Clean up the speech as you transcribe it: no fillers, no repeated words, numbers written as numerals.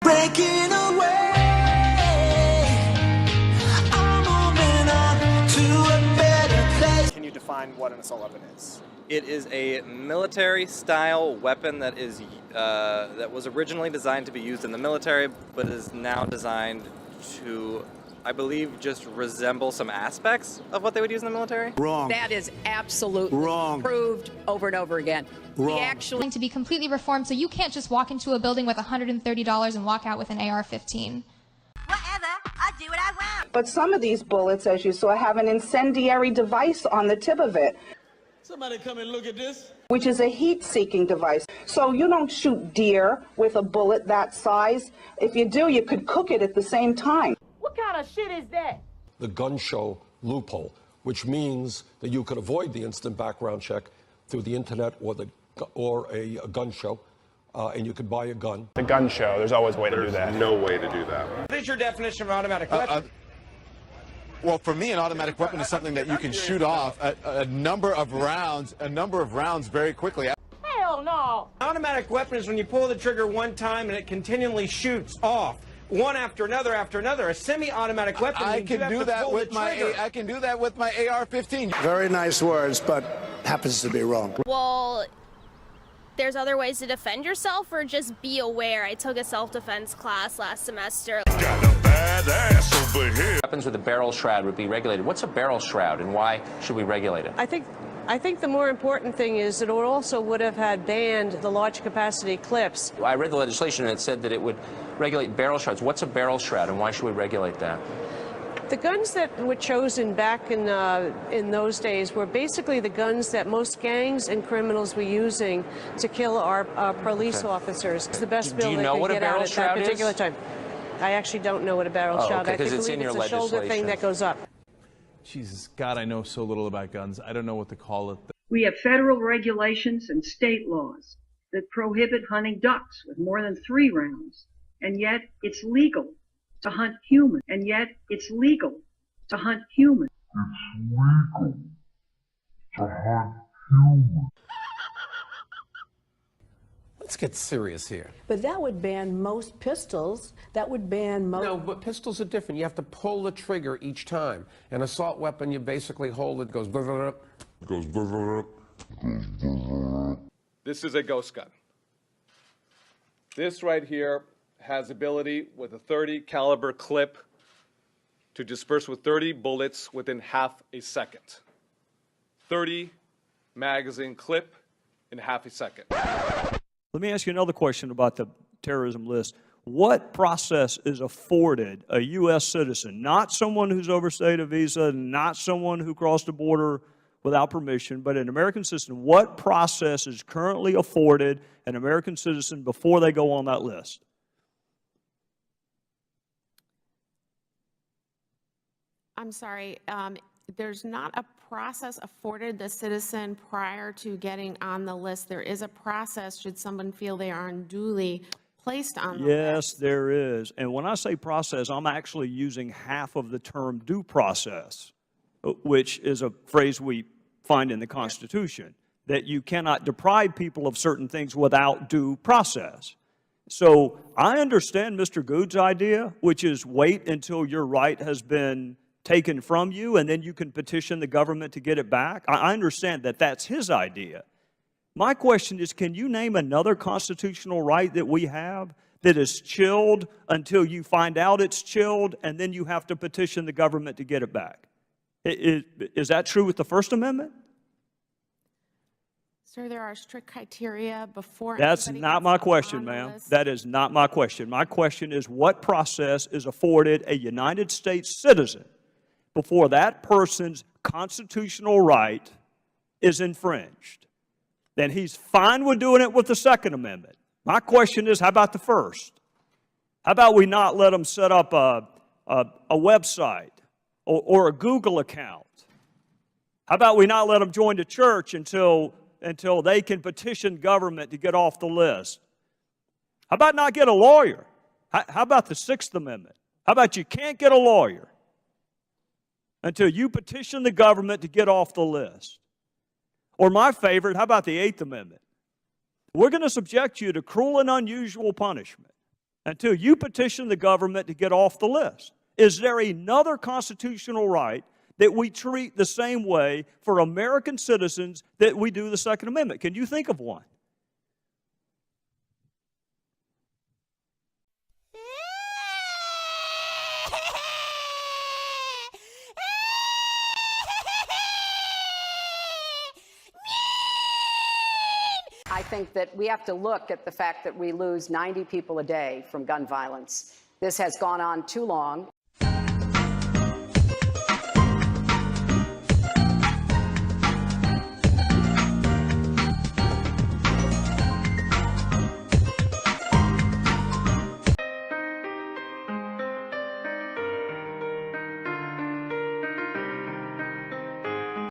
Breaking away, I'm moving on to a better place. Can you define what an assault weapon is? It is a military-style weapon that is that was originally designed to be used in the military, but is now designed to, I believe, just resemble some aspects of what they would use in the military. Wrong. That is absolutely wrong. Proved over and over again. Wrong. Going to be completely reformed, so you can't just walk into a building with $130 and walk out with an AR-15. Whatever, I do what I want. But some of these bullets, as you saw, have an incendiary device on the tip of it. Somebody come and look at this. Which is a heat-seeking device. So you don't shoot deer with a bullet that size. If you do, you could cook it at the same time. What kind of shit is that? The gun show loophole, which means that you could avoid the instant background check through the internet or a gun show, and you could buy a gun. The gun show, there's always a way to do that. There's no way to do that. What is your definition of automatic weapon? Well, for me, an automatic weapon is something that you can shoot off a number of rounds very quickly. Hell no. Automatic weapon is when you pull the trigger one time and it continually shoots off, one after another after another. A semi-automatic weapon. I can do that with my AR-15. Very nice words, but happens to be wrong. Well, there's other ways to defend yourself, or just be aware. I took a self-defense class last semester. Got a badass over here. Weapons with a barrel shroud would be regulated. What's a barrel shroud, and why should we regulate it? I think the more important thing is that it also would have had banned the large capacity clips. I read the legislation and it said that it would regulate barrel shrouds. What's a barrel shroud, and why should we regulate that? The guns that were chosen back in those days were basically the guns that most gangs and criminals were using to kill our police officers. It's the best bill they could get out at that particular time. I actually don't know what a barrel shroud is. I believe it's a shoulder thing that goes up. Jesus, God, I know so little about guns. I don't know what to call it. We have federal regulations and state laws that prohibit hunting ducks with more than 3 rounds, and yet it's legal to hunt human, and yet it's legal to hunt human. It's legal to hunt human. Let's get serious here. But that would ban most pistols. That would ban most... No, but pistols are different. You have to pull the trigger each time. An assault weapon, you basically hold it, goes... This is a ghost gun. This right here has ability with a .30 caliber clip to disperse with 30 bullets within half a second. 30 magazine clip in half a second. Let me ask you another question about the terrorism list. What process is afforded a U.S. citizen, not someone who's overstayed a visa, not someone who crossed the border without permission, but an American citizen? What process is currently afforded an American citizen before they go on that list? I'm sorry, there's not a process afforded the citizen prior to getting on the list. There is a process should someone feel they are unduly placed on the list. Yes, there is. And when I say process, I'm actually using half of the term due process, which is a phrase we find in the Constitution, that you cannot deprive people of certain things without due process. So I understand Mr. Good's idea, which is wait until your right has been taken from you, and then you can petition the government to get it back. I understand that that's his idea. My question is, can you name another constitutional right that we have that is chilled until you find out it's chilled, and then you have to petition the government to get it back? Is that true with the First Amendment? Sir, there are strict criteria before... That's not my question, ma'am. That is not my question. My question is, what process is afforded a United States citizen before that person's constitutional right is infringed? Then he's fine with doing it with the Second Amendment. My question is, how about the First? How about we not let them set up a website or a Google account? How about we not let them join the church until they can petition government to get off the list? How about not get a lawyer? How about the Sixth Amendment? How about you can't get a lawyer until you petition the government to get off the list? Or my favorite, how about the Eighth Amendment? We're going to subject you to cruel and unusual punishment. until you petition the government to get off the list. Is there another constitutional right that we treat the same way for American citizens that we do the Second Amendment? Can you think of one? I think that we have to look at the fact that we lose 90 people a day from gun violence. This has gone on too long.